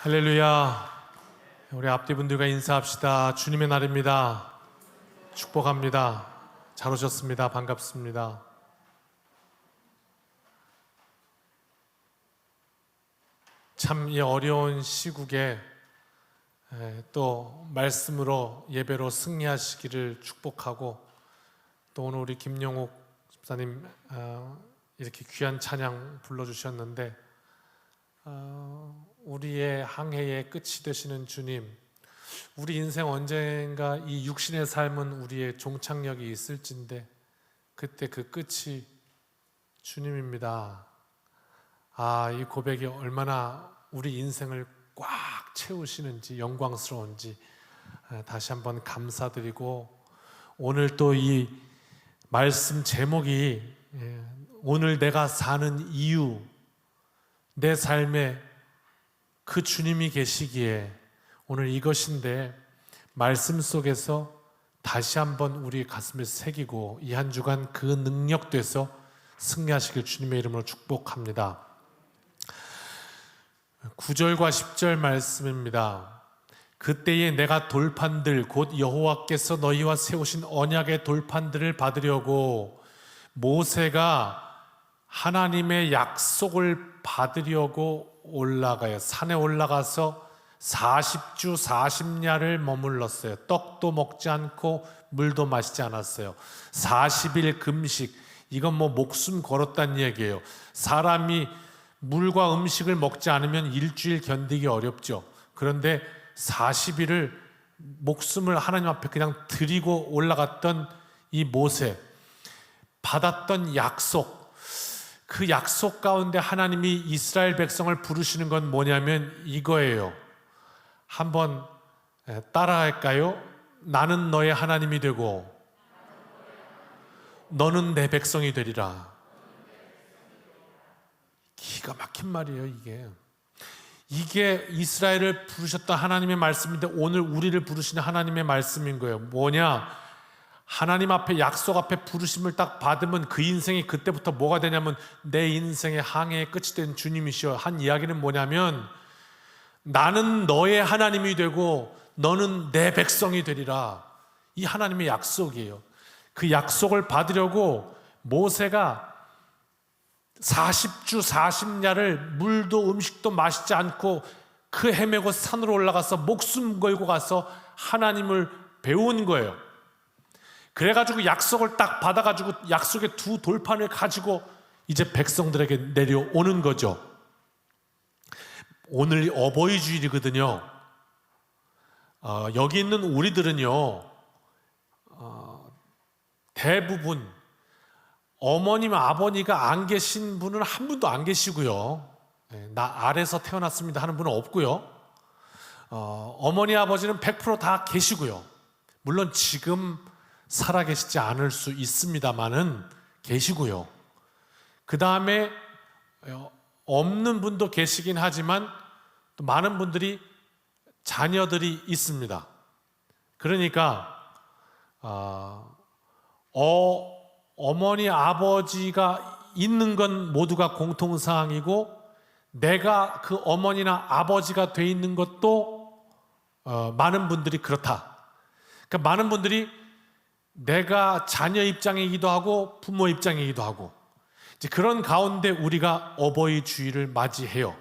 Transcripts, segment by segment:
할렐루야. 우리 앞뒤분들과 인사합시다. 주님의 날입니다. 축복합니다. 잘 오셨습니다. 반갑습니다. 참 이 어려운 시국에 또 말씀으로 예배로 승리하시기를 축복하고, 또 오늘 우리 김용욱 집사님 이렇게 귀한 찬양 불러주셨는데, 우리의 항해의 끝이 되시는 주님, 우리 인생 언젠가 이 육신의 삶은 우리의 종착역이 있을진데 그때 그 끝이 주님입니다. 이 고백이 얼마나 우리 인생을 꽉 채우시는지, 영광스러운지 다시 한번 감사드리고, 오늘 또 이 말씀 제목이 오늘 내가 사는 이유, 내 삶에 그 주님이 계시기에, 오늘 이것인데 말씀 속에서 다시 한번 우리 가슴에 새기고 이 한 주간 그 능력돼서 승리하시길 주님의 이름으로 축복합니다. 9절과 10절 말씀입니다. 그때에 내가 돌판들 곧 여호와께서 너희와 세우신 언약의 돌판들을 받으려고 모세가 하나님의 약속을 받으려고 올라가요. 산에 올라가서 40주 40야를 머물렀어요. 떡도 먹지 않고 물도 마시지 않았어요. 40일 금식, 이건 목숨 걸었다는 얘기예요. 사람이 물과 음식을 먹지 않으면 일주일 견디기 어렵죠. 그런데 40일을 목숨을 하나님 앞에 그냥 드리고 올라갔던 이 모세, 받았던 약속, 그 약속 가운데 하나님이 이스라엘 백성을 부르시는 건 뭐냐면 이거예요. 한번 따라할까요? 나는 너의 하나님이 되고 너는 내 백성이 되리라. 기가 막힌 말이에요. 이게 이스라엘을 부르셨던 하나님의 말씀인데 오늘 우리를 부르시는 하나님의 말씀인 거예요. 뭐냐? 하나님 앞에, 약속 앞에 부르심을 딱 받으면 그 인생이 그때부터 뭐가 되냐면 내 인생의 항해의 끝이 된 주님이시여. 한 이야기는 뭐냐면 나는 너의 하나님이 되고 너는 내 백성이 되리라. 이 하나님의 약속이에요. 그 약속을 받으려고 모세가 40주 40야를 물도 음식도 마시지 않고 그 헤매고 산으로 올라가서 목숨 걸고 가서 하나님을 배운 거예요. 그래가지고 약속을 딱 받아가지고 약속의 두 돌판을 가지고 이제 백성들에게 내려오는 거죠. 오늘 어버이 주일이거든요. 여기 있는 우리들은요, 대부분 어머님, 아버지가 안 계신 분은 한 분도 안 계시고요. 나 아래서 태어났습니다 하는 분은 없고요. 어머니, 아버지는 100% 다 계시고요. 물론 지금 살아계시지 않을 수 있습니다만은 계시고요. 그 다음에 없는 분도 계시긴 하지만 또 많은 분들이 자녀들이 있습니다. 그러니까 어머니, 아버지가 있는 건 모두가 공통사항이고 내가 그 어머니나 아버지가 돼 있는 것도 많은 분들이 그렇다. 그러니까 많은 분들이 내가 자녀 입장이기도 하고 부모 입장이기도 하고, 이제 그런 가운데 우리가 어버이 주일을 맞이해요.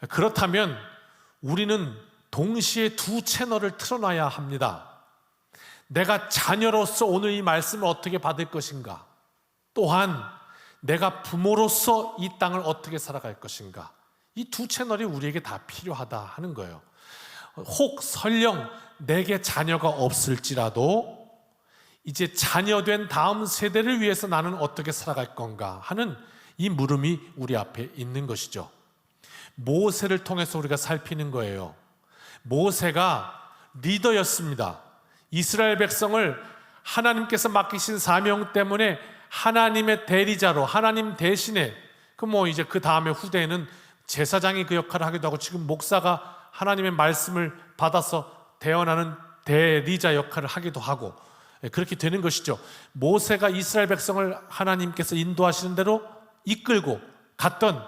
그렇다면 우리는 동시에 두 채널을 틀어놔야 합니다. 내가 자녀로서 오늘 이 말씀을 어떻게 받을 것인가, 또한 내가 부모로서 이 땅을 어떻게 살아갈 것인가, 이 두 채널이 우리에게 다 필요하다 하는 거예요. 혹 설령 내게 자녀가 없을지라도 이제 자녀된 다음 세대를 위해서 나는 어떻게 살아갈 건가 하는 이 물음이 우리 앞에 있는 것이죠. 모세를 통해서 우리가 살피는 거예요. 모세가 리더였습니다. 이스라엘 백성을 하나님께서 맡기신 사명 때문에 하나님의 대리자로, 하나님 대신에, 이제 그 다음에 후대에는 제사장이 그 역할을 하기도 하고, 지금 목사가 하나님의 말씀을 받아서 대언하는 대리자 역할을 하기도 하고, 그렇게 되는 것이죠. 모세가 이스라엘 백성을 하나님께서 인도하시는 대로 이끌고 갔던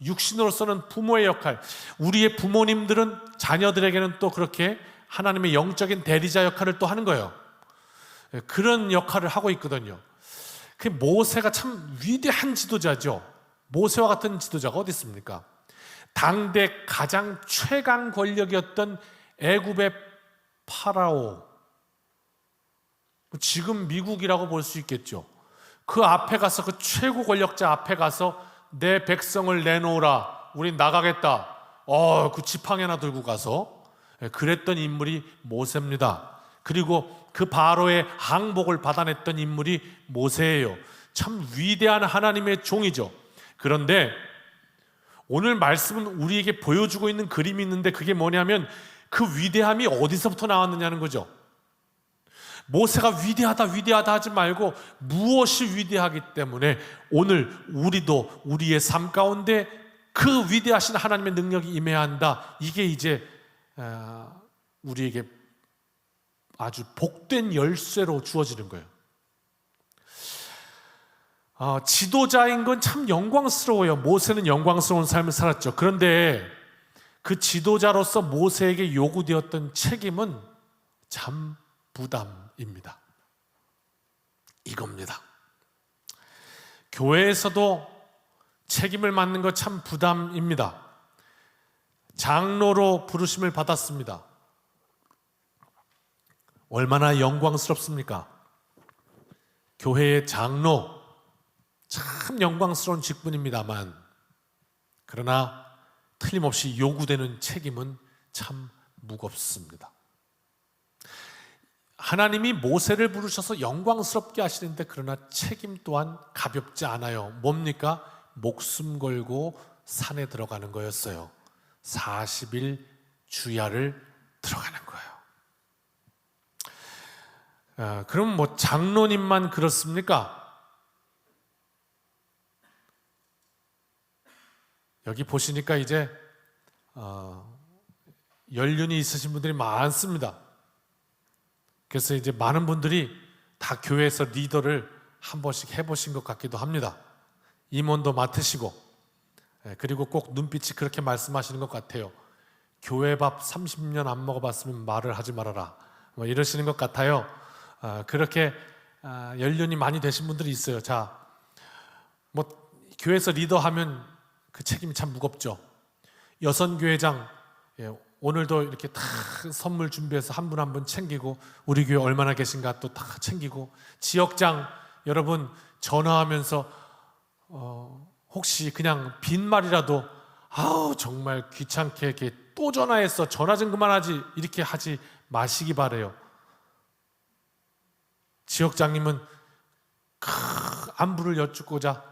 육신으로서는 부모의 역할, 우리의 부모님들은 자녀들에게는 또 그렇게 하나님의 영적인 대리자 역할을 또 하는 거예요. 그런 역할을 하고 있거든요. 그 모세가 참 위대한 지도자죠. 모세와 같은 지도자가 어디 있습니까? 당대 가장 최강 권력이었던 애굽의 파라오, 지금 미국이라고 볼 수 있겠죠. 그 앞에 가서, 그 최고 권력자 앞에 가서 내 백성을 내놓으라, 우린 나가겠다. 그 지팡이 하나 들고 가서 그랬던 인물이 모세입니다. 그리고 그 바로의 항복을 받아냈던 인물이 모세예요. 참 위대한 하나님의 종이죠. 그런데 오늘 말씀은 우리에게 보여주고 있는 그림이 있는데, 그게 뭐냐면 그 위대함이 어디서부터 나왔느냐는 거죠. 모세가 위대하다 하지 말고 무엇이 위대하기 때문에 오늘 우리도 우리의 삶 가운데 그 위대하신 하나님의 능력이 임해야 한다. 이게 이제 우리에게 아주 복된 열쇠로 주어지는 거예요. 지도자인 건 참 영광스러워요. 모세는 영광스러운 삶을 살았죠. 그런데 그 지도자로서 모세에게 요구되었던 책임은 참 부담입니다. 이겁니다. 교회에서도 책임을 맡는 것 참 부담입니다. 장로로 부르심을 받았습니다. 얼마나 영광스럽습니까? 교회의 장로, 참 영광스러운 직분입니다만, 그러나 틀림없이 요구되는 책임은 참 무겁습니다. 하나님이 모세를 부르셔서 영광스럽게 하시는데, 그러나 책임 또한 가볍지 않아요. 뭡니까? 목숨 걸고 산에 들어가는 거였어요. 40일 주야를 들어가는 거예요. 그럼 뭐 장로님만 그렇습니까? 여기 보시니까 이제 연륜이 있으신 분들이 많습니다. 그래서 이제 많은 분들이 다 교회에서 리더를 한 번씩 해보신 것 같기도 합니다. 임원도 맡으시고, 그리고 꼭 눈빛이 그렇게 말씀하시는 것 같아요. 교회 밥 30년 안 먹어봤으면 말을 하지 말아라, 뭐 이러시는 것 같아요. 그렇게 연륜이 많이 되신 분들이 있어요. 자, 뭐 교회에서 리더하면 그 책임이 참 무겁죠. 여선교회장, 오늘도 이렇게 다 선물 준비해서 한 분 한 분 챙기고, 우리 교회 얼마나 계신가 또 다 챙기고, 지역장 여러분 전화하면서 혹시 그냥 빈말이라도 정말 귀찮게 이렇게 또 전화했어, 전화 좀 그만하지, 이렇게 하지 마시기 바래요. 지역장님은 안부를 여쭙고자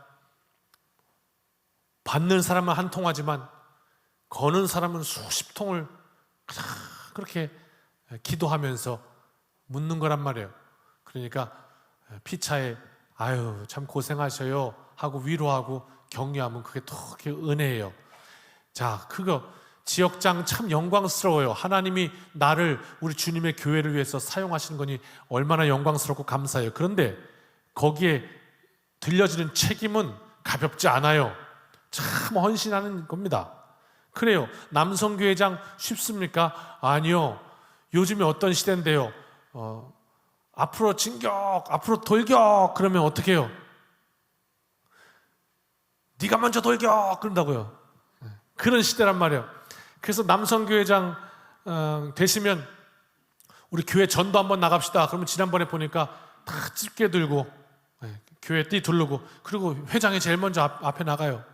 받는 사람은 한 통하지만 거는 사람은 수십 통을 그렇게 기도하면서 묻는 거란 말이에요. 그러니까 피차에 아유 참 고생하셔요 하고 위로하고 격려하면 그게 더 은혜예요. 자, 그거 지역장 참 영광스러워요. 하나님이 나를, 우리 주님의 교회를 위해서 사용하시는 거니 얼마나 영광스럽고 감사해요. 그런데 거기에 들려지는 책임은 가볍지 않아요. 참 헌신하는 겁니다. 그래요. 남성교회장 쉽습니까? 아니요. 요즘에 어떤 시대인데요. 앞으로 진격, 앞으로 돌격 그러면 어떻게 해요? 네가 먼저 돌격 그런다고요. 그런 시대란 말이에요. 그래서 남성교회장 되시면 우리 교회 전도 한번 나갑시다. 그러면 지난번에 보니까 다 집게 들고 교회 띠 두르고, 그리고 회장이 제일 먼저 앞에 나가요.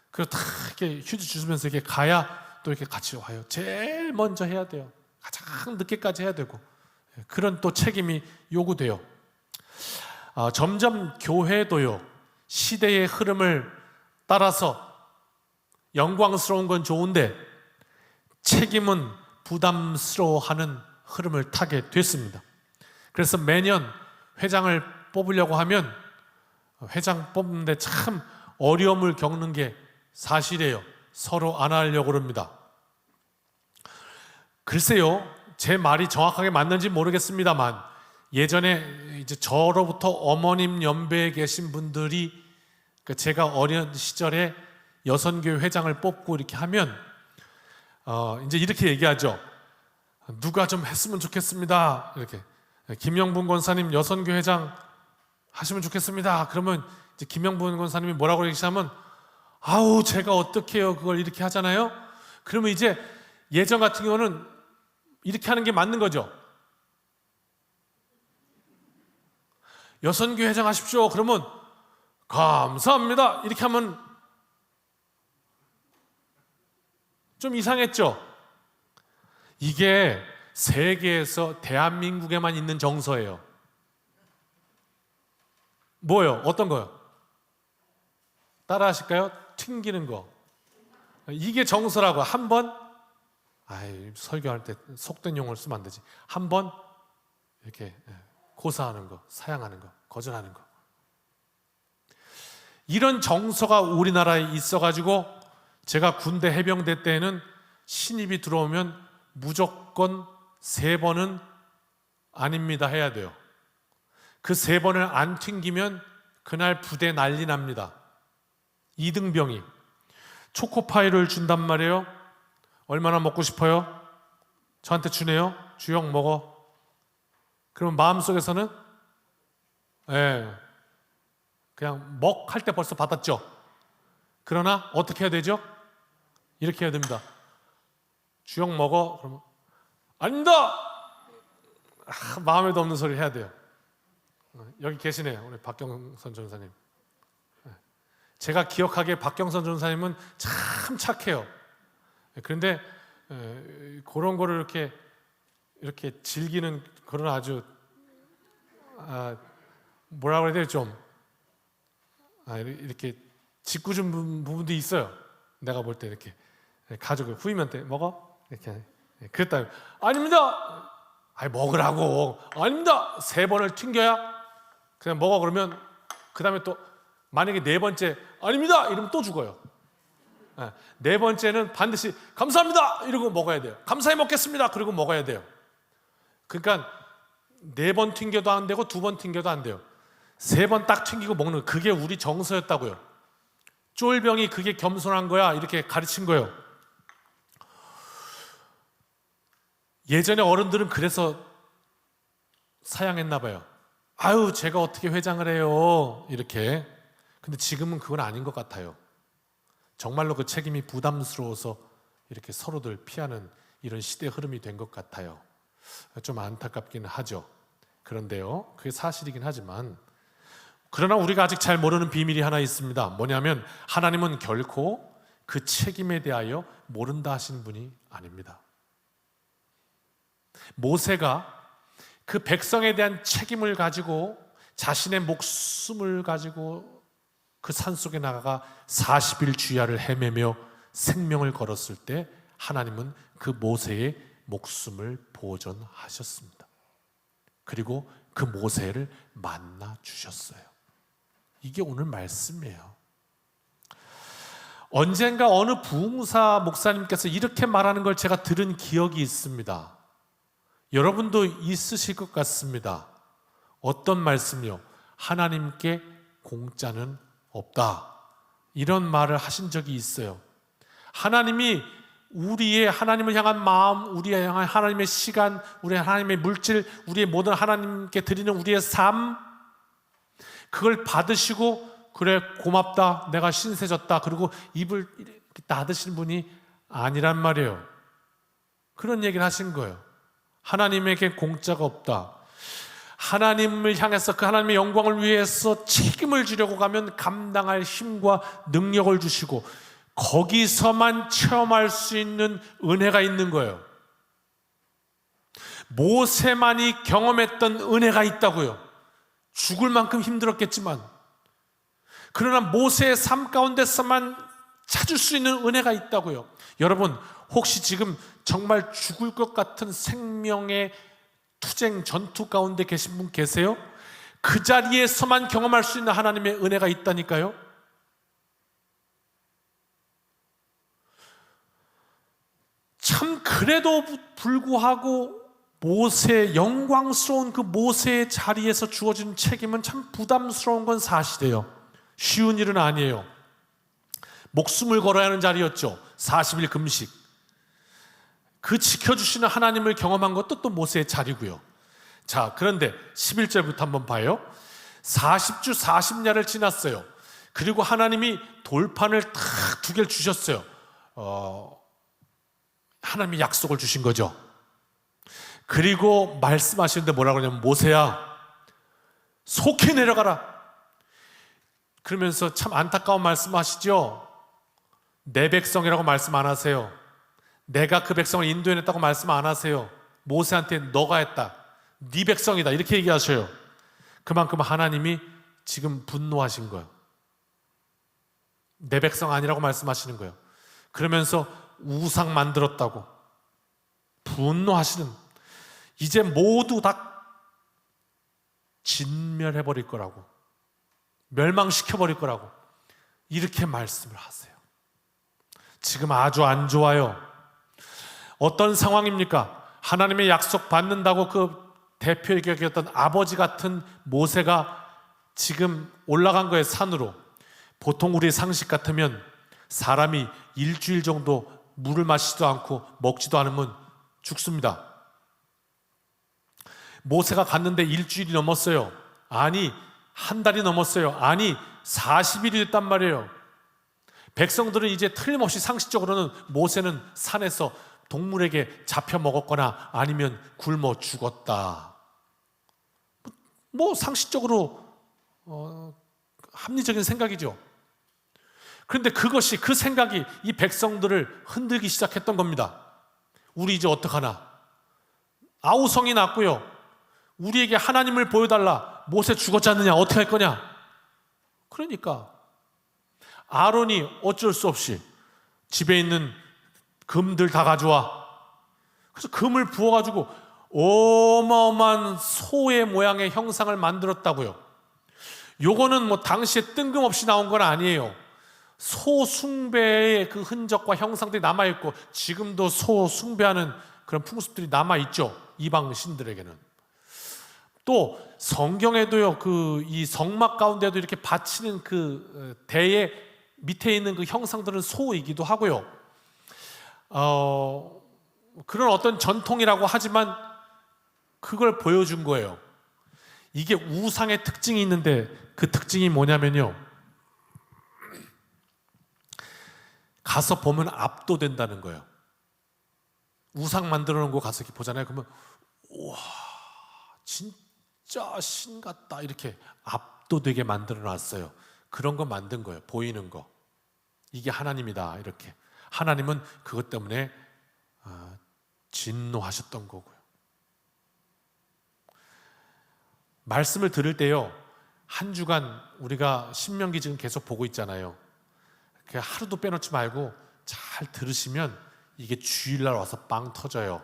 그리고 다 이렇게 휴지 주시면서 이렇게 가야 또 이렇게 같이 와요. 제일 먼저 해야 돼요. 가장 늦게까지 해야 되고, 그런 또 책임이 요구돼요. 점점 교회도요, 시대의 흐름을 따라서 영광스러운 건 좋은데 책임은 부담스러워하는 흐름을 타게 됐습니다. 그래서 매년 회장을 뽑으려고 하면 회장 뽑는데 참 어려움을 겪는 게 사실이에요. 서로 안 하려고 그럽니다. 글쎄요, 제 말이 정확하게 맞는지 모르겠습니다만 예전에 이제 저로부터 어머님 연배에 계신 분들이 제가 어린 시절에 여선교회 회장을 뽑고 이렇게 하면 이제 이렇게 얘기하죠. 누가 좀 했으면 좋겠습니다. 이렇게 김영분 권사님 여선교회 회장 하시면 좋겠습니다. 그러면 이제 김영분 권사님이 뭐라고 얘기하면 아우 제가 어떻게 해요 그걸 이렇게 하잖아요. 그러면 이제 예전 같은 경우는 이렇게 하는 게 맞는 거죠. 여선교회 회장 하십시오. 그러면 감사합니다. 이렇게 하면 좀 이상했죠. 이게 세계에서 대한민국에만 있는 정서예요. 뭐요? 어떤 거요? 따라 하실까요? 튕기는 거. 이게 정서라고. 한번 설교할 때 속된 용어를 쓰면 안 되지. 한번 이렇게 고사하는 거, 사양하는 거, 거절하는 거. 이런 정서가 우리나라에 있어가지고 제가 군대 해병대 때는 신입이 들어오면 무조건 3번은 아닙니다 해야 돼요. 그 3번을 안 튕기면 그날 부대 난리 납니다. 2등병이 초코파이를 준단 말이에요. 얼마나 먹고 싶어요? 저한테 주네요. 주영 먹어. 그러면 마음속에서는 그냥 먹 할 때 벌써 받았죠. 그러나 어떻게 해야 되죠? 이렇게 해야 됩니다. 주영 먹어. 그러면 아닙니다. 마음에도 없는 소리를 해야 돼요. 여기 계시네요. 우리 박경선 전사님. 제가 기억하기에 박경선 전사님은 참 착해요. 그런데 그런 거를 이렇게 즐기는 그런 아주 뭐라 그래야 돼요? 좀 이렇게 짓궂은 부분도 있어요. 내가 볼 때 이렇게 가족을 후이면 때 먹어? 이렇게 그랬다. 아닙니다. 먹으라고. 아닙니다. 3번을 튕겨야 그냥 먹어. 그러면 그 다음에 또 만약에 4번째 아닙니다. 이러면 또 죽어요. 4번째는 반드시 감사합니다. 이러고 먹어야 돼요. 감사히 먹겠습니다. 그리고 먹어야 돼요. 그러니까 4번 튕겨도 안 되고 2번 튕겨도 안 돼요. 3번 딱 튕기고 먹는 그게 우리 정서였다고요. 쫄병이 그게 겸손한 거야 이렇게 가르친 거예요. 예전에 어른들은 그래서 사양했나 봐요. 아유 제가 어떻게 회장을 해요 이렇게. 근데 지금은 그건 아닌 것 같아요. 정말로 그 책임이 부담스러워서 이렇게 서로들 피하는 이런 시대 흐름이 된 것 같아요. 좀 안타깝기는 하죠. 그런데요, 그게 사실이긴 하지만 그러나 우리가 아직 잘 모르는 비밀이 하나 있습니다. 뭐냐면 하나님은 결코 그 책임에 대하여 모른다 하시는 분이 아닙니다. 모세가 그 백성에 대한 책임을 가지고 자신의 목숨을 가지고 그 산속에 나가가 40일 주야를 헤매며 생명을 걸었을 때 하나님은 그 모세의 목숨을 보존하셨습니다. 그리고 그 모세를 만나 주셨어요. 이게 오늘 말씀이에요. 언젠가 어느 부흥사 목사님께서 이렇게 말하는 걸 제가 들은 기억이 있습니다. 여러분도 있으실 것 같습니다. 어떤 말씀이요? 하나님께 공짜는 없다. 이런 말을 하신 적이 있어요. 하나님이 하나님을 향한 마음, 우리의 향한 하나님의 시간, 우리의 하나님의 물질, 우리의 모든 하나님께 드리는 우리의 삶, 그걸 받으시고 그래 고맙다, 내가 신세졌다, 그리고 입을 닫으시는 분이 아니란 말이에요. 그런 얘기를 하신 거예요. 하나님에게 공짜가 없다. 하나님을 향해서 그 하나님의 영광을 위해서 책임을 지려고 가면 감당할 힘과 능력을 주시고 거기서만 체험할 수 있는 은혜가 있는 거예요. 모세만이 경험했던 은혜가 있다고요. 죽을 만큼 힘들었겠지만 그러나 모세의 삶 가운데서만 찾을 수 있는 은혜가 있다고요. 여러분 혹시 지금 정말 죽을 것 같은 생명의 투쟁 전투 가운데 계신 분 계세요? 그 자리에서만 경험할 수 있는 하나님의 은혜가 있다니까요. 참 그래도 불구하고 영광스러운 그 모세의 자리에서 주어진 책임은 참 부담스러운 건 사실이에요. 쉬운 일은 아니에요. 목숨을 걸어야 하는 자리였죠. 40일 금식. 그 지켜주시는 하나님을 경험한 것도 또 모세의 자리고요. 자, 그런데 11절부터 한번 봐요. 40주 40야를 지났어요. 그리고 하나님이 돌판을 탁 두 개를 주셨어요. 하나님이 약속을 주신 거죠. 그리고 말씀하시는데 뭐라고 하냐면, 모세야 속히 내려가라. 그러면서 참 안타까운 말씀하시죠. 내 백성이라고 말씀 안 하세요. 내가 그 백성을 인도해냈다고 말씀 안 하세요. 모세한테 너가 했다, 네 백성이다, 이렇게 얘기하셔요. 그만큼 하나님이 지금 분노하신 거예요. 내 백성 아니라고 말씀하시는 거예요. 그러면서 우상 만들었다고 분노하시는, 이제 모두 다 진멸해버릴 거라고, 멸망시켜버릴 거라고 이렇게 말씀을 하세요. 지금 아주 안 좋아요. 어떤 상황입니까? 하나님의 약속 받는다고 그 대표격이었던 아버지 같은 모세가 지금 올라간 거예요, 산으로. 보통 우리의 상식 같으면 사람이 일주일 정도 물을 마시지도 않고 먹지도 않으면 죽습니다. 모세가 갔는데 일주일이 넘었어요. 아니, 한 달이 넘었어요. 아니, 40일이 됐단 말이에요. 백성들은 이제 틀림없이 상식적으로는 모세는 산에서 동물에게 잡혀 먹었거나 아니면 굶어 죽었다. 뭐 상식적으로 합리적인 생각이죠. 그런데 그것이, 그 생각이 이 백성들을 흔들기 시작했던 겁니다. 우리 이제 어떡하나? 아우성이 났고요. 우리에게 하나님을 보여달라. 모세 죽었지 않느냐? 어떻게 할 거냐? 그러니까 아론이 어쩔 수 없이 집에 있는 금들 다 가져와. 그래서 금을 부어가지고 어마어마한 소의 모양의 형상을 만들었다고요. 요거는 뭐 당시에 뜬금없이 나온 건 아니에요. 소 숭배의 그 흔적과 형상들이 남아있고, 지금도 소 숭배하는 그런 풍습들이 남아있죠, 이방 신들에게는. 또 성경에도요, 그 이 성막 가운데도 이렇게 바치는 그 대의 밑에 있는 그 형상들은 소이기도 하고요. 그런 어떤 전통이라고 하지만 그걸 보여준 거예요. 이게 우상의 특징이 있는데, 그 특징이 뭐냐면요, 가서 보면 압도된다는 거예요. 우상 만들어 놓은 거 가서 이렇게 보잖아요. 그러면 우와, 진짜 신 같다, 이렇게 압도되게 만들어 놨어요. 그런 거 만든 거예요. 보이는 거. 이게 하나님이다, 이렇게. 하나님은 그것 때문에 진노하셨던 거고요. 말씀을 들을 때요, 한 주간 우리가 신명기 지금 계속 보고 있잖아요. 하루도 빼놓지 말고 잘 들으시면 이게 주일날 와서 빵 터져요.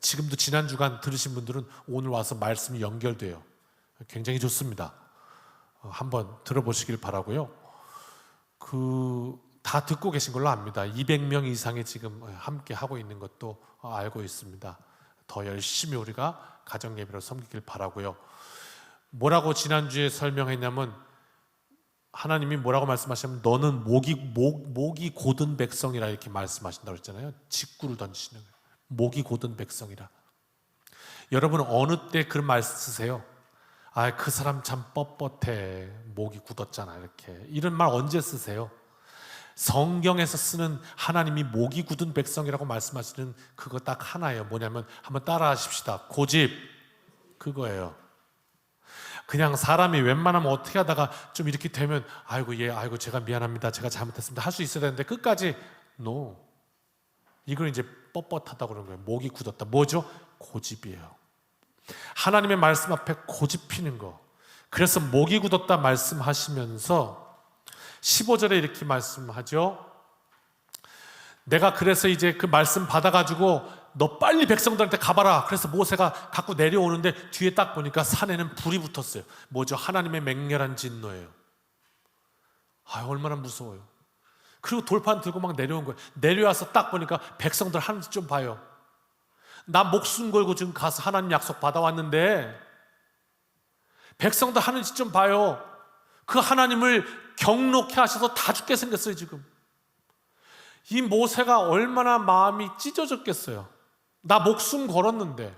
지금도 지난 주간 들으신 분들은 오늘 와서 말씀이 연결돼요. 굉장히 좋습니다. 한번 들어보시길 바라고요. 다 듣고 계신 걸로 압니다. 200명 이상이 지금 함께 하고 있는 것도 알고 있습니다. 더 열심히 우리가 가정예배로 섬기길 바라고요. 뭐라고 지난주에 설명했냐면, 하나님이 뭐라고 말씀하시냐면, 너는 목이 곧은 백성이라 이렇게 말씀하신다고 했잖아요. 직구를 던지시는 거예요. 목이 곧은 백성이라. 여러분은 어느 때 그런 말 쓰세요? 아, 그 사람 참 뻣뻣해, 목이 굳었잖아, 이렇게. 이런 말 언제 쓰세요? 성경에서 쓰는 하나님이 목이 굳은 백성이라고 말씀하시는 그거 딱 하나예요. 뭐냐면, 한번 따라 하십시다. 고집, 그거예요. 그냥 사람이 웬만하면 어떻게 하다가 좀 이렇게 되면 아이고 제가 미안합니다, 제가 잘못했습니다 할 수 있어야 되는데, 끝까지 no. 이걸 이제 뻣뻣하다고 그러는 거예요. 목이 굳었다. 뭐죠? 고집이에요. 하나님의 말씀 앞에 고집 피는 거. 그래서 목이 굳었다 말씀하시면서 15절에 이렇게 말씀하죠. 내가 그래서 이제 그 말씀 받아가지고 너 빨리 백성들한테 가봐라. 그래서 모세가 갖고 내려오는데 뒤에 딱 보니까 산에는 불이 붙었어요. 뭐죠? 하나님의 맹렬한 진노예요. 얼마나 무서워요. 그리고 돌판 들고 막 내려온 거예요. 내려와서 딱 보니까 백성들 하는지 좀 봐요. 나 목숨 걸고 지금 가서 하나님 약속 받아왔는데 백성들 하는지 좀 봐요. 그 하나님을 경록해 하셔서 다 죽게 생겼어요. 지금 이 모세가 얼마나 마음이 찢어졌겠어요. 나 목숨 걸었는데,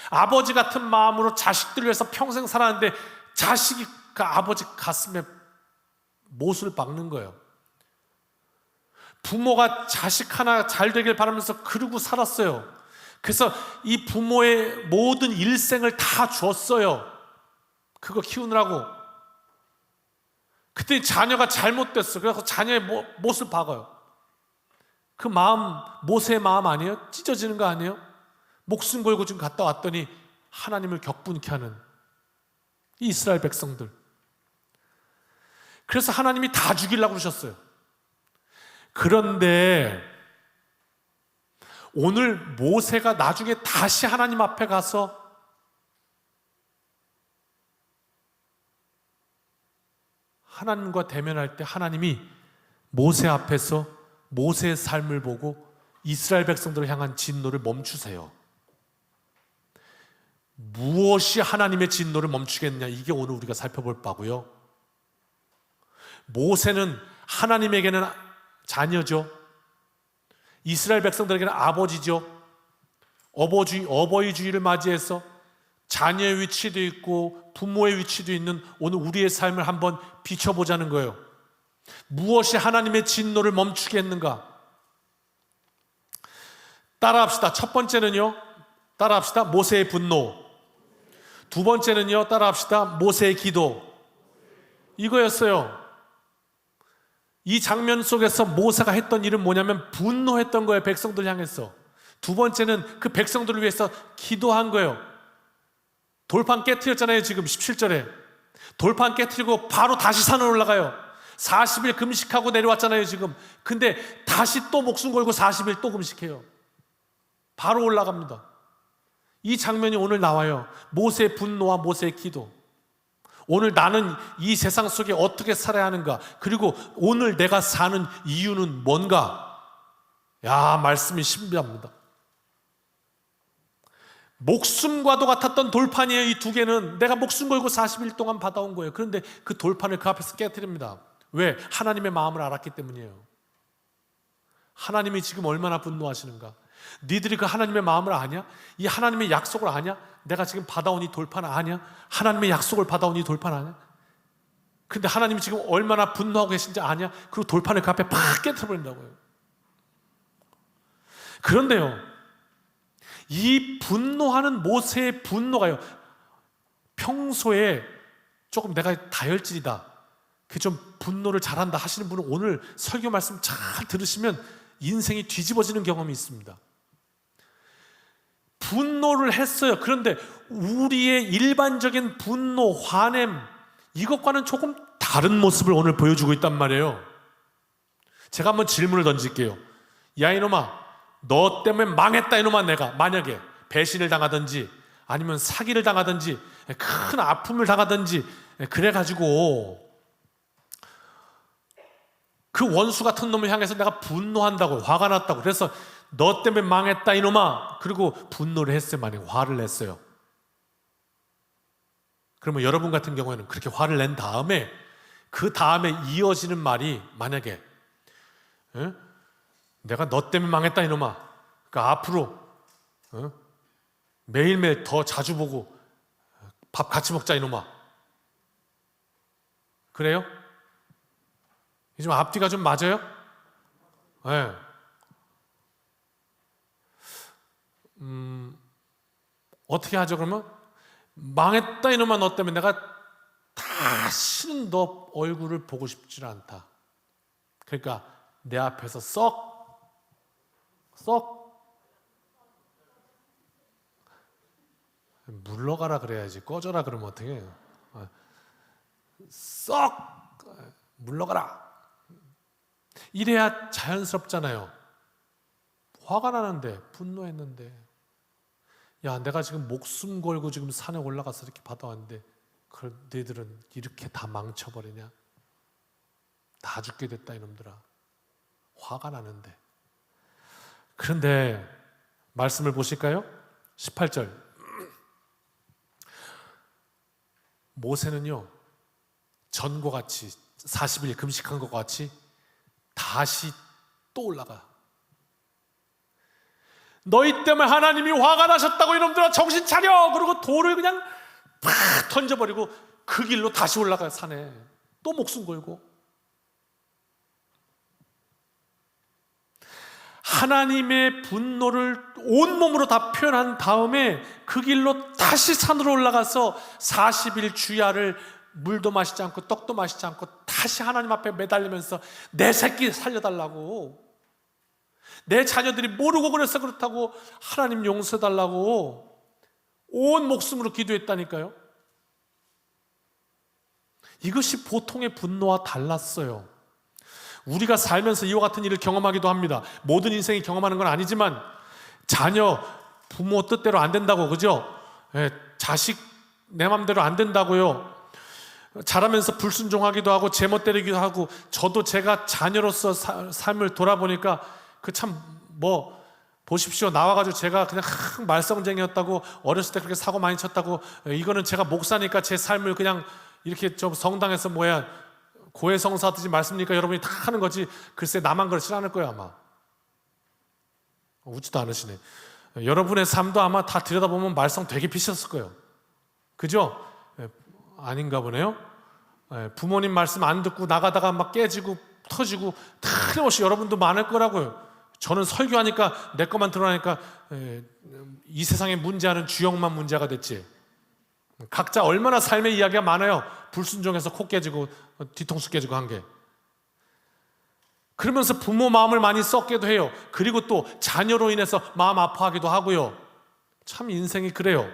아버지 같은 마음으로 자식들을 위해서 평생 살았는데 자식이 그 아버지 가슴에 못을 박는 거예요. 부모가 자식 하나 잘 되길 바라면서 그러고 살았어요. 그래서 이 부모의 모든 일생을 다 줬어요. 그거 키우느라고. 그때 자녀가 잘못됐어. 그래서 자녀의 못을 박아요. 그 마음, 모세의 마음 아니에요? 찢어지는 거 아니에요? 목숨 걸고 지금 갔다 왔더니 하나님을 격분케 하는 이 이스라엘 백성들. 그래서 하나님이 다 죽이려고 그러셨어요. 그런데 오늘 모세가 나중에 다시 하나님 앞에 가서 하나님과 대면할 때 하나님이 모세 앞에서 모세의 삶을 보고 이스라엘 백성들을 향한 진노를 멈추세요. 무엇이 하나님의 진노를 멈추겠냐? 이게 오늘 우리가 살펴볼 바고요. 모세는 하나님에게는 자녀죠. 이스라엘 백성들에게는 아버지죠. 어버이주의를 맞이해서 자녀의 위치도 있고 부모의 위치도 있는 오늘 우리의 삶을 한번 비춰보자는 거예요. 무엇이 하나님의 진노를 멈추겠는가? 따라합시다. 첫 번째는요, 따라합시다. 모세의 분노. 두 번째는요, 따라합시다. 모세의 기도. 이거였어요. 이 장면 속에서 모세가 했던 일은 뭐냐면 분노했던 거예요. 백성들 향해서. 두 번째는 그 백성들을 위해서 기도한 거예요. 돌판 깨트렸잖아요. 지금 17절에 돌판 깨트리고 바로 다시 산을 올라가요. 40일 금식하고 내려왔잖아요. 지금. 근데 다시 또 목숨 걸고 40일 또 금식해요. 바로 올라갑니다. 이 장면이 오늘 나와요. 모세의 분노와 모세의 기도. 오늘 나는 이 세상 속에 어떻게 살아야 하는가? 그리고 오늘 내가 사는 이유는 뭔가? 야, 말씀이 신비합니다. 목숨과도 같았던 돌판이에요. 이 두 개는 내가 목숨 걸고 40일 동안 받아온 거예요. 그런데 그 돌판을 그 앞에서 깨트립니다. 왜? 하나님의 마음을 알았기 때문이에요. 하나님이 지금 얼마나 분노하시는가? 니들이 그 하나님의 마음을 아냐? 이 하나님의 약속을 아냐? 내가 지금 받아온 이 돌판 아냐? 하나님의 약속을 받아온 이 돌판 아냐? 근데 하나님이 지금 얼마나 분노하고 계신지 아냐? 그리고 돌판을 그 앞에 팍 깨트려버린다고요. 그런데요, 이 분노하는 모세의 분노가요, 평소에 조금 내가 다혈질이다, 그 좀 분노를 잘한다 하시는 분은 오늘 설교 말씀 잘 들으시면 인생이 뒤집어지는 경험이 있습니다. 분노를 했어요. 그런데 우리의 일반적인 분노, 화냄, 이것과는 조금 다른 모습을 오늘 보여주고 있단 말이에요. 제가 한번 질문을 던질게요. 야, 이놈아, 너 때문에 망했다, 이놈아. 내가 만약에 배신을 당하든지 아니면 사기를 당하든지 큰 아픔을 당하든지 그래가지고 그 원수 같은 놈을 향해서 내가 분노한다고, 화가 났다고, 그래서 너 때문에 망했다, 이놈아. 그리고 분노를 했어요. 만약에 화를 냈어요. 그러면 여러분 같은 경우에는 그렇게 화를 낸 다음에 그 다음에 이어지는 말이 만약에 내가 너 때문에 망했다, 이놈아. 그러니까 앞으로 매일매일 더 자주 보고 밥 같이 먹자, 이놈아. 그래요? 좀 앞뒤가 좀 맞아요? 네. 어떻게 하죠, 그러면? 망했다, 이놈아. 너 때문에 내가 다시는 너 얼굴을 보고 싶지 않다. 그러니까 내 앞에서 썩 물러가라 그래야지. 꺼져라 그러면 어떻게 해요? 썩 물러가라. 이래야 자연스럽잖아요. 화가 나는데, 분노했는데, 야, 내가 지금 목숨 걸고 지금 산에 올라가서 이렇게 받아왔는데 그걸 너희들은 이렇게 다 망쳐버리냐? 다 죽게 됐다, 이놈들아. 화가 나는데. 그런데 말씀을 보실까요? 18절. 모세는요, 전과 같이 40일 금식한 것 같이 다시 또 올라가. 너희 때문에 하나님이 화가 나셨다고 이놈들아 정신 차려! 그러고 돌을 그냥 팍 던져버리고 그 길로 다시 올라가요. 산에 또 목숨 걸고. 하나님의 분노를 온몸으로 다 표현한 다음에 그 길로 다시 산으로 올라가서 40일 주야를 물도 마시지 않고 떡도 마시지 않고 다시 하나님 앞에 매달리면서 내 새끼 살려달라고, 내 자녀들이 모르고 그래서 그렇다고 하나님 용서해달라고 온 목숨으로 기도했다니까요. 이것이 보통의 분노와 달랐어요. 우리가 살면서 이와 같은 일을 경험하기도 합니다. 모든 인생이 경험하는 건 아니지만 자녀, 부모 뜻대로 안 된다고, 그죠? 자식 내 맘대로 안 된다고요. 자라면서 불순종하기도 하고 제멋대로기도 하고. 저도 제가 자녀로서 삶을 돌아보니까 보십시오. 나와가지고 제가 그냥 말썽쟁이였다고, 어렸을 때 그렇게 사고 많이 쳤다고, 이거는 제가 목사니까 제 삶을 그냥 이렇게 좀 성당에서 고해성사 하듯이 말씀이니까 여러분이 다 하는 거지, 글쎄 나만 그렇지 않을 거예요. 아마 웃지도 않으시네. 여러분의 삶도 아마 다 들여다보면 말썽 되게 피셨을 거예요. 그죠? 아닌가 보네요. 부모님 말씀 안 듣고 나가다가 막 깨지고 터지고 틀림없이 여러분도 많을 거라고요. 저는 설교하니까 내 것만 드러나니까 이 세상의 문제하는 주역만 문제가 됐지. 각자 얼마나 삶의 이야기가 많아요. 불순종해서 코 깨지고 뒤통수 깨지고 한 게. 그러면서 부모 마음을 많이 썩게도 해요. 그리고 또 자녀로 인해서 마음 아파하기도 하고요. 참 인생이 그래요.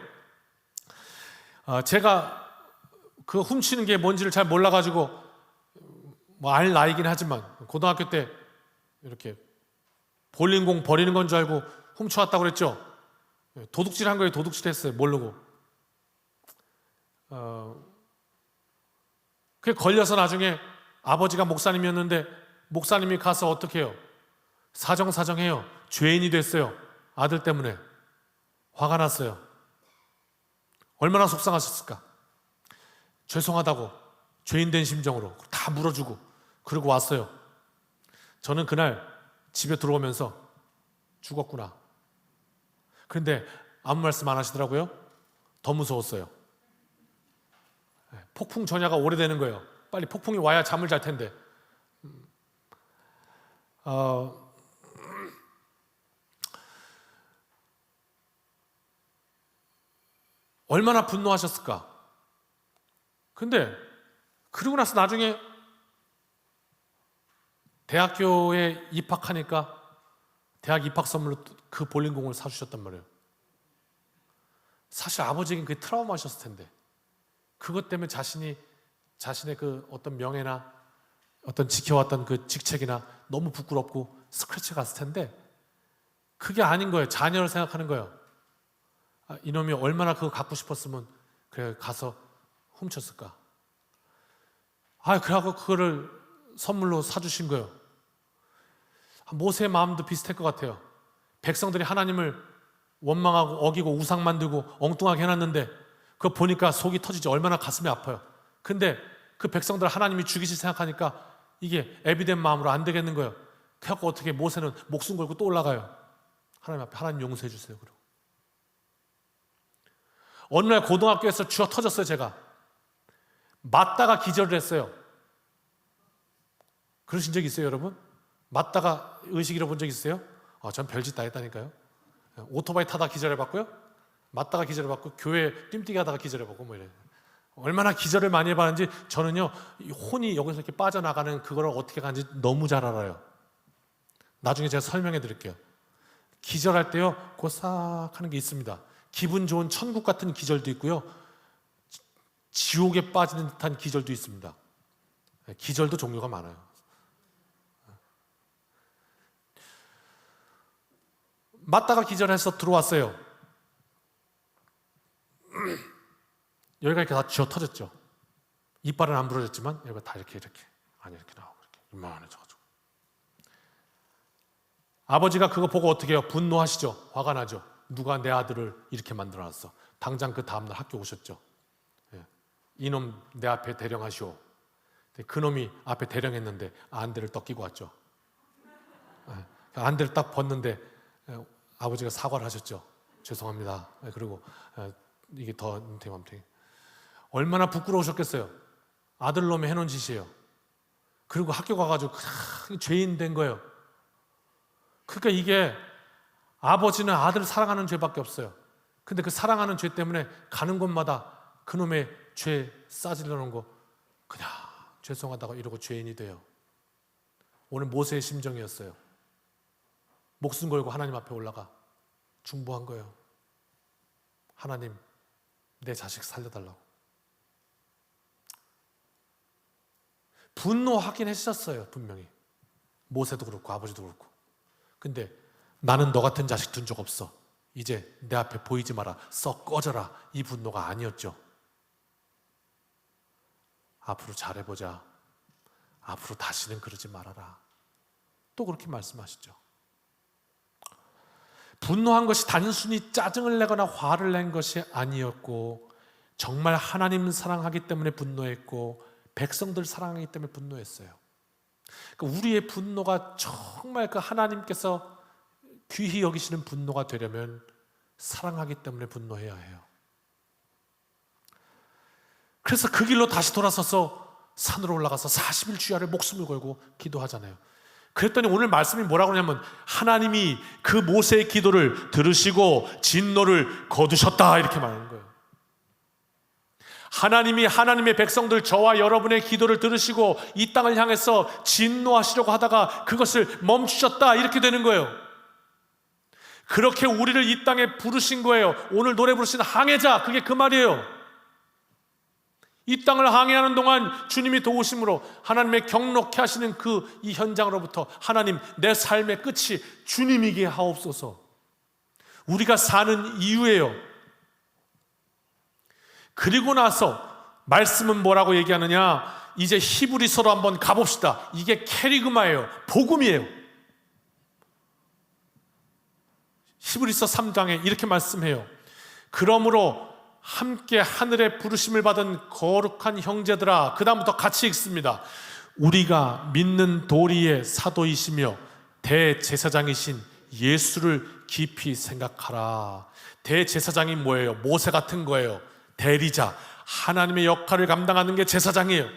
제가 그 훔치는 게 뭔지를 잘 몰라가지고 알 나이긴 하지만 고등학교 때 이렇게 볼링공 버리는 건 줄 알고 훔쳐왔다고 그랬죠. 도둑질한 거예요. 도둑질했어요. 모르고. 그게 걸려서 나중에 아버지가 목사님이었는데 목사님이 가서 어떻게 해요? 사정해요. 죄인이 됐어요. 아들 때문에. 화가 났어요. 얼마나 속상하셨을까? 죄송하다고 죄인된 심정으로 다 물어주고 그러고 왔어요. 저는 그날 집에 들어오면서 죽었구나. 그런데 아무 말씀 안 하시더라고요. 더 무서웠어요. 폭풍 전야가 오래되는 거예요. 빨리 폭풍이 와야 잠을 잘 텐데. 얼마나 분노하셨을까? 근데 그러고 나서 나중에 대학교에 입학하니까 대학 입학 선물로 그 볼링공을 사주셨단 말이에요. 사실 아버지에겐 그게 트라우마셨을 텐데 그것 때문에 자신의 그 어떤 명예나 어떤 지켜왔던 그 직책이나 너무 부끄럽고 스크래치 갔을 텐데 그게 아닌 거예요. 자녀를 생각하는 거예요. 이놈이 얼마나 그거 갖고 싶었으면 그래 가서 훔쳤을까. 그래갖고 그거를 선물로 사주신 거예요. 모세의 마음도 비슷할 것 같아요. 백성들이 하나님을 원망하고 어기고 우상 만들고 엉뚱하게 해놨는데 그거 보니까 속이 터지지. 얼마나 가슴이 아파요. 근데 그 백성들 하나님이 죽이실 생각하니까 이게 애비된 마음으로 안 되겠는 거예요. 그래갖고 어떻게 모세는 목숨 걸고 또 올라가요. 하나님 앞에 하나님 용서해 주세요. 그러고 어느 날 고등학교에서 쥐어 터졌어요. 제가 맞다가 기절을 했어요. 그러신 적 있어요, 여러분? 맞다가 의식 잃어본 적 있어요? 전 별짓 다 했다니까요. 오토바이 타다 기절해봤고요. 맞다가 기절해봤고 교회 뜀뛰기 하다가 기절해봤고 뭐 이래요. 얼마나 기절을 많이 해봤는지 저는요 이 혼이 여기서 이렇게 빠져나가는 그거를 어떻게 가는지 너무 잘 알아요. 나중에 제가 설명해 드릴게요. 기절할 때요 고싹 하는 게 있습니다. 기분 좋은 천국 같은 기절도 있고요 지옥에 빠지는 듯한 기절도 있습니다. 기절도 종류가 많아요. 맞다가 기절해서 들어왔어요. 여기가 이렇게 다 쥐어 터졌죠. 이빨은 안 부러졌지만 여기가 다 이렇게 아니 이렇게 나오고 이렇게 이만해져가지고 아버지가 그거 보고 어떻게 해요? 분노하시죠. 화가 나죠. 누가 내 아들을 이렇게 만들어놨어. 당장 그 다음날 학교 오셨죠. 이놈 내 앞에 대령하시오. 그놈이 앞에 대령했는데 안대를 떡 끼고 왔죠. 안대를 딱 벗는데 아버지가 사과를 하셨죠. 죄송합니다. 그리고 이게 더 됨. 얼마나 부끄러우셨겠어요. 아들놈이 해놓은 짓이에요. 그리고 학교 가가지고 죄인 된 거예요. 그러니까 이게 아버지는 아들을 사랑하는 죄밖에 없어요. 근데 그 사랑하는 죄 때문에 가는 곳마다 그놈의 죄 싸질러 놓은 거 그냥 죄송하다고 이러고 죄인이 돼요. 오늘 모세의 심정이었어요. 목숨 걸고 하나님 앞에 올라가 중보한 거예요. 하나님, 내 자식 살려달라고. 분노하긴 했었어요. 분명히 모세도 그렇고 아버지도 그렇고. 근데 나는 너 같은 자식 둔 적 없어. 이제 내 앞에 보이지 마라. 썩 꺼져라. 이 분노가 아니었죠. 앞으로 잘해보자. 앞으로 다시는 그러지 말아라. 또 그렇게 말씀하시죠. 분노한 것이 단순히 짜증을 내거나 화를 낸 것이 아니었고 정말 하나님 사랑하기 때문에 분노했고 백성들 사랑하기 때문에 분노했어요. 그러니까 우리의 분노가 정말 그 하나님께서 귀히 여기시는 분노가 되려면 사랑하기 때문에 분노해야 해요. 그래서 그 길로 다시 돌아서서 산으로 올라가서 40일 주야를 목숨을 걸고 기도하잖아요. 그랬더니 오늘 말씀이 뭐라고 하냐면 하나님이 그 모세의 기도를 들으시고 진노를 거두셨다 이렇게 말하는 거예요. 하나님이 하나님의 백성들 저와 여러분의 기도를 들으시고 이 땅을 향해서 진노하시려고 하다가 그것을 멈추셨다 이렇게 되는 거예요. 그렇게 우리를 이 땅에 부르신 거예요. 오늘 노래 부르신 항해자, 그게 그 말이에요. 이 땅을 항해하는 동안 주님이 도우심으로 하나님의 경록케 하시는 그 이 현장으로부터 하나님 내 삶의 끝이 주님이게 하옵소서. 우리가 사는 이유예요. 그리고 나서 말씀은 뭐라고 얘기하느냐? 이제 히브리서로 한번 가봅시다. 이게 캐리그마예요. 복음이에요. 히브리서 3장에 이렇게 말씀해요. 그러므로 함께 하늘의 부르심을 받은 거룩한 형제들아, 그 다음부터 같이 읽습니다. 우리가 믿는 도리의 사도이시며 대제사장이신 예수를 깊이 생각하라. 대제사장이 뭐예요? 모세 같은 거예요. 대리자, 하나님의 역할을 감당하는 게 제사장이에요.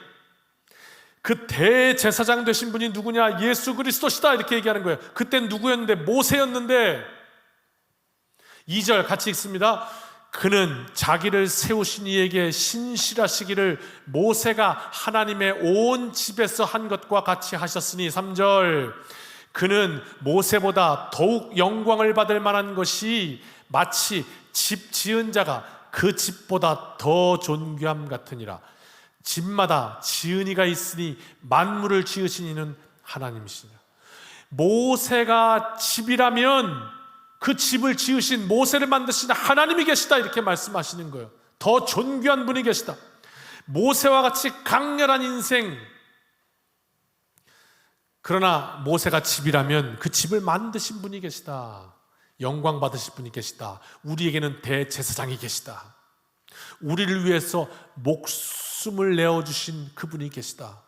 그 대제사장 되신 분이 누구냐? 예수 그리스도시다 이렇게 얘기하는 거예요. 그땐 누구였는데? 모세였는데 2절 같이 읽습니다. 그는 자기를 세우신 이에게 신실하시기를 모세가 하나님의 온 집에서 한 것과 같이 하셨으니 3절 그는 모세보다 더욱 영광을 받을 만한 것이 마치 집 지은 자가 그 집보다 더 존귀함 같으니라. 집마다 지은이가 있으니 만물을 지으신 이는 하나님이시니라. 모세가 집이라면 그 집을 지으신 모세를 만드신 하나님이 계시다 이렇게 말씀하시는 거예요. 더 존귀한 분이 계시다. 모세와 같이 강렬한 인생. 그러나 모세가 집이라면 그 집을 만드신 분이 계시다. 영광 받으실 분이 계시다. 우리에게는 대제사장이 계시다. 우리를 위해서 목숨을 내어주신 그분이 계시다.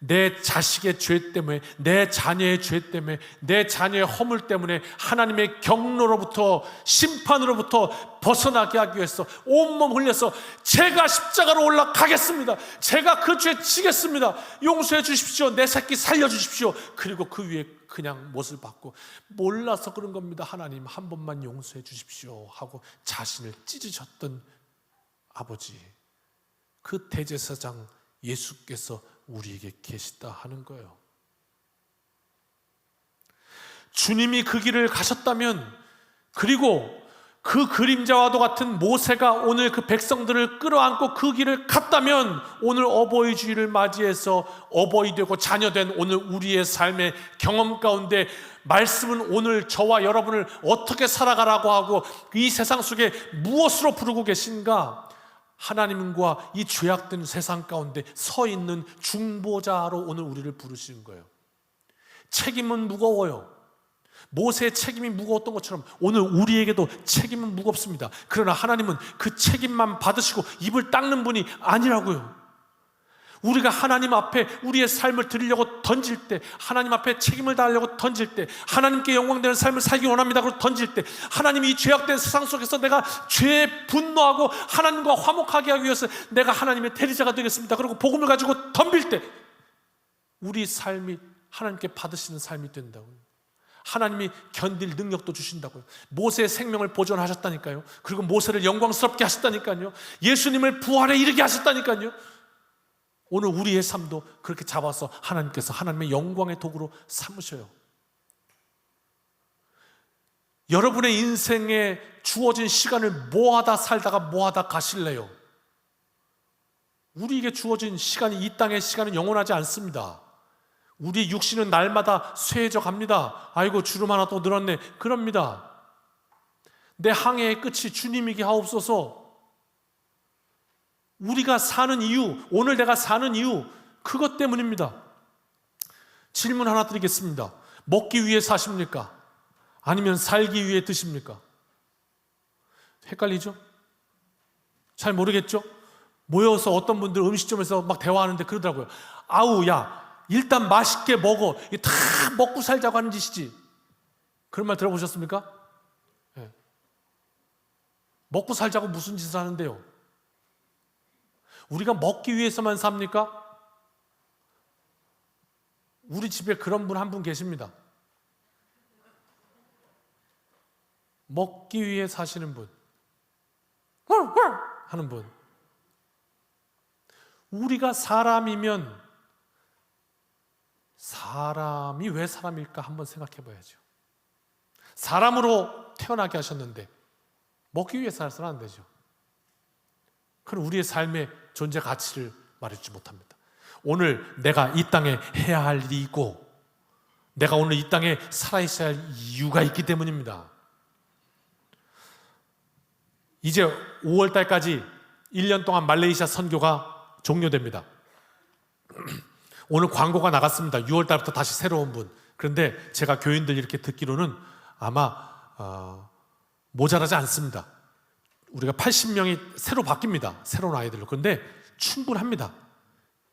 내 자식의 죄 때문에, 내 자녀의 죄 때문에, 내 자녀의 허물 때문에 하나님의 경로로부터, 심판으로부터 벗어나게 하기 위해서 온몸 흘려서 제가 십자가로 올라가겠습니다. 제가 그 죄 지겠습니다. 용서해 주십시오. 내 새끼 살려주십시오. 그리고 그 위에 그냥 못을 받고 몰라서 그런 겁니다. 하나님 한 번만 용서해 주십시오 하고 자신을 찢으셨던 아버지, 그 대제사장 예수께서 우리에게 계시다 하는 거예요. 주님이 그 길을 가셨다면, 그리고 그 그림자와도 같은 모세가 오늘 그 백성들을 끌어안고 그 길을 갔다면 오늘 어버이 주일을 맞이해서 어버이 되고 자녀된 오늘 우리의 삶의 경험 가운데 말씀은 오늘 저와 여러분을 어떻게 살아가라고 하고 이 세상 속에 무엇으로 부르고 계신가? 하나님과 이 죄악된 세상 가운데 서 있는 중보자로 오늘 우리를 부르시는 거예요. 책임은 무거워요. 모세의 책임이 무거웠던 것처럼 오늘 우리에게도 책임은 무겁습니다. 그러나 하나님은 그 책임만 받으시고 입을 닦는 분이 아니라고요. 우리가 하나님 앞에 우리의 삶을 드리려고 던질 때, 하나님 앞에 책임을 다하려고 던질 때, 하나님께 영광되는 삶을 살기 원합니다 고 던질 때, 하나님이 이 죄악된 세상 속에서 내가 죄에 분노하고 하나님과 화목하게 하기 위해서 내가 하나님의 대리자가 되겠습니다, 그리고 복음을 가지고 덤빌 때 우리 삶이 하나님께 받으시는 삶이 된다고요. 하나님이 견딜 능력도 주신다고요. 모세의 생명을 보존하셨다니까요. 그리고 모세를 영광스럽게 하셨다니까요. 예수님을 부활에 이르게 하셨다니까요. 오늘 우리의 삶도 그렇게 잡아서 하나님께서 하나님의 영광의 도구로 삼으셔요. 여러분의 인생에 주어진 시간을 뭐하다 살다가 뭐하다 가실래요? 우리에게 주어진 시간이, 이 땅의 시간은 영원하지 않습니다. 우리 육신은 날마다 쇠해져 갑니다. 아이고 주름 하나 또 늘었네, 그럽니다. 내 항해의 끝이 주님이게 하옵소서. 우리가 사는 이유, 오늘 내가 사는 이유, 그것 때문입니다. 질문 하나 드리겠습니다. 먹기 위해 사십니까? 아니면 살기 위해 드십니까? 헷갈리죠? 잘 모르겠죠? 모여서 어떤 분들 음식점에서 막 대화하는데 그러더라고요. 아우 야, 일단 맛있게 먹어, 이게 다 먹고 살자고 하는 짓이지. 그런 말 들어보셨습니까? 네. 먹고 살자고 무슨 짓을 하는데요? 우리가 먹기 위해서만 삽니까? 우리 집에 그런 분 한 분 계십니다. 먹기 위해 사시는 분, 하는 분. 우리가 사람이면 사람이 왜 사람일까 한번 생각해 봐야죠. 사람으로 태어나게 하셨는데 먹기 위해 살아서는 안 되죠. 그럼 우리의 삶의 존재 가치를 말해주지 못합니다. 오늘 내가 이 땅에 해야 할 일이 있고, 내가 오늘 이 땅에 살아있어야 할 이유가 있기 때문입니다. 이제 5월달까지 1년 동안 말레이시아 선교가 종료됩니다. 오늘 광고가 나갔습니다. 6월달부터 다시 새로운 분. 그런데 제가 교인들 이렇게 듣기로는 아마 모자라지 않습니다. 우리가 80명이 새로 바뀝니다. 새로운 아이들로. 그런데 충분합니다.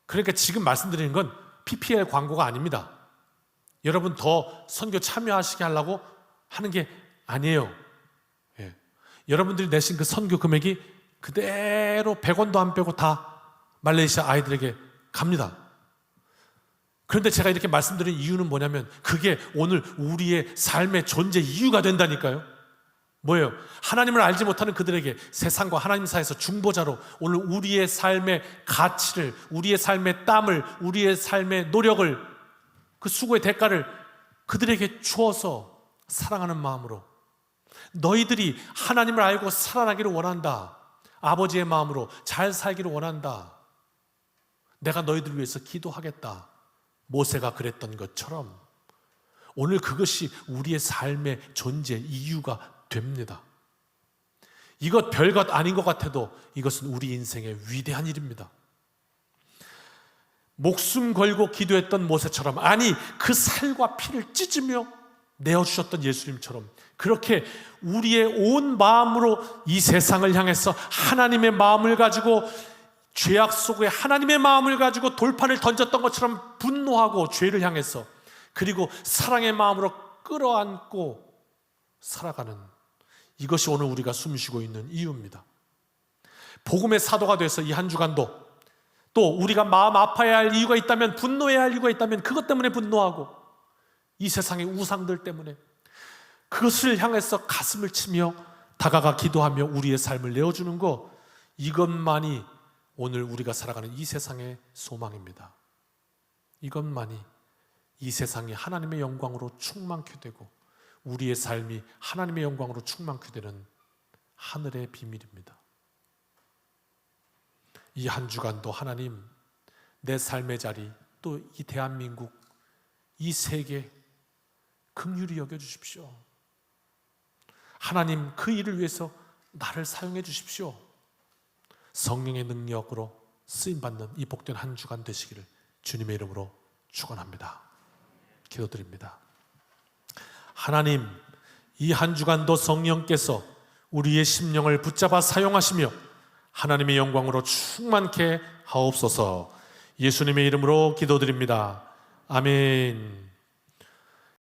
그러니까 지금 말씀드리는 건 PPL 광고가 아닙니다. 여러분 더 선교 참여하시게 하려고 하는 게 아니에요. 예. 여러분들이 내신 그 선교 금액이 그대로 100원도 안 빼고 다 말레이시아 아이들에게 갑니다. 그런데 제가 이렇게 말씀드린 이유는 뭐냐면 그게 오늘 우리의 삶의 존재 이유가 된다니까요. 뭐예요? 하나님을 알지 못하는 그들에게 세상과 하나님 사이에서 중보자로 오늘 우리의 삶의 가치를, 우리의 삶의 땀을, 우리의 삶의 노력을, 그 수고의 대가를 그들에게 주어서 사랑하는 마음으로, 너희들이 하나님을 알고 살아나기를 원한다, 아버지의 마음으로 잘 살기를 원한다, 내가 너희들을 위해서 기도하겠다, 모세가 그랬던 것처럼 오늘 그것이 우리의 삶의 존재 이유가 됩니다. 이것 별것 아닌 것 같아도 이것은 우리 인생의 위대한 일입니다. 목숨 걸고 기도했던 모세처럼, 아니 그 살과 피를 찢으며 내어주셨던 예수님처럼 그렇게 우리의 온 마음으로 이 세상을 향해서 하나님의 마음을 가지고, 죄악 속에 하나님의 마음을 가지고 돌판을 던졌던 것처럼 분노하고 죄를 향해서, 그리고 사랑의 마음으로 끌어안고 살아가는, 이것이 오늘 우리가 숨쉬고 있는 이유입니다. 복음의 사도가 돼서 이 한 주간도 또 우리가 마음 아파야 할 이유가 있다면, 분노해야 할 이유가 있다면 그것 때문에 분노하고, 이 세상의 우상들 때문에 그것을 향해서 가슴을 치며 다가가 기도하며 우리의 삶을 내어주는 것, 이것만이 오늘 우리가 살아가는 이 세상의 소망입니다. 이것만이 이 세상이 하나님의 영광으로 충만케 되고 우리의 삶이 하나님의 영광으로 충만케 되는 하늘의 비밀입니다. 이 한 주간도 하나님, 내 삶의 자리, 또 이 대한민국, 이 세계 긍휼히 여겨주십시오. 하나님, 그 일을 위해서 나를 사용해 주십시오. 성령의 능력으로 쓰임받는 이 복된 한 주간 되시기를 주님의 이름으로 축원합니다. 기도드립니다. 하나님, 이 한 주간도 성령께서 우리의 심령을 붙잡아 사용하시며 하나님의 영광으로 충만케 하옵소서. 예수님의 이름으로 기도드립니다. 아멘.